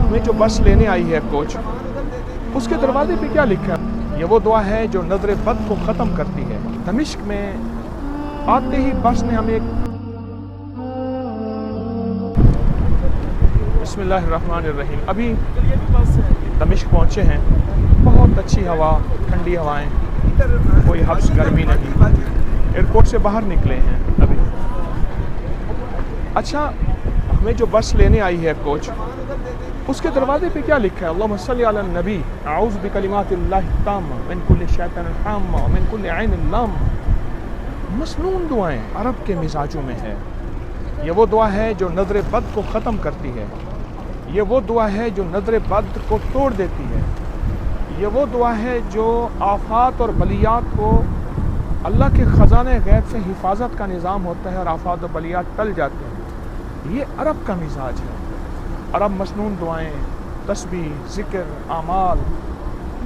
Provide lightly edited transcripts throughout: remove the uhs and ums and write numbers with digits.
हमें जो बस लेने आई है कोच, उसके दरवाजे पे क्या लिखा है? ये वो दुआ है जो नजर बद को ख़त्म करती है। दमिश्क में आते ही बस ने हमें बिस्मिल्लाहिर्रहमानिर्रहीम। अभी दमिश्क पहुँचे हैं। बहुत अच्छी हवा, ठंडी हवाएं, कोई हब्स गर्मी नहीं। एयरपोर्ट से बाहर निकले हैं अभी। अच्छा, हमें जो बस लेने आई है कोच, उसके दरवाजे पे क्या लिखा है? अल्लाहुम्मा सल्ली अला नबी अऊज़ु बिकलिमातिल्लाहि ताम्मा मिन कुल्लि शैतानिर हाम्मा व मिन कुल्लि ऐनिन लाम्मा। मसनून दुआएं अरब के मिजाजों में है। ये वो दुआ है जो नजर बद को ख़त्म करती है। ये वो दुआ है जो नजर बद को तोड़ देती है। ये वो दुआ है जो आफात और बलियात को, अल्लाह के ख़ज़ाने गैब से हिफाजत का निज़ाम होता है और आफात और बलियात टल जाते हैं। ये अरब का मिजाज है। अरब मसनून दुआएं, तस्बीह, ज़िक्र, आमाल,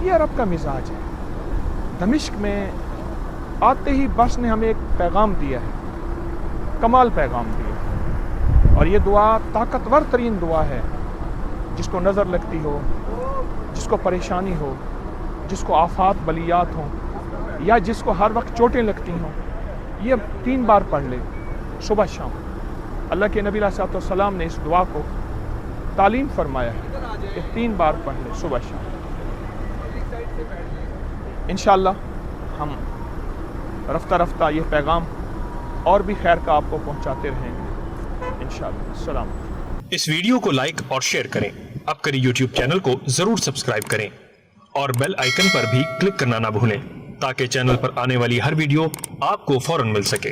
ये अरब का मिजाज है। दमिश्क में आते ही बस ने हमें एक पैगाम दिया है, कमाल पैगाम दिया। और ये दुआ ताकतवर तरीन दुआ है। जिसको नज़र लगती हो, जिसको परेशानी हो, जिसको आफात बलियात हों, या जिसको हर वक्त चोटें लगती हों, ये 3 बार पढ़ ले, सुबह शाम। अल्लाह के नबी अलैहि सलाम ने इस दुआ को तालीम फरमाया है कि 3 बार पढ़ ले, सुबह शाम। इंशाअल्लाह हम रफ्ता रफ्ता ये पैगाम और भी खैर का आपको पहुंचाते रहेंगे इंशाअल्लाह। अस्सलाम। इस वीडियो को लाइक और शेयर करें। अपकरी यूट्यूब चैनल को जरूर सब्सक्राइब करें और बेल आइकन पर भी क्लिक करना ना भूलें ताकि चैनल पर आने वाली हर वीडियो आपको फौरन मिल सके।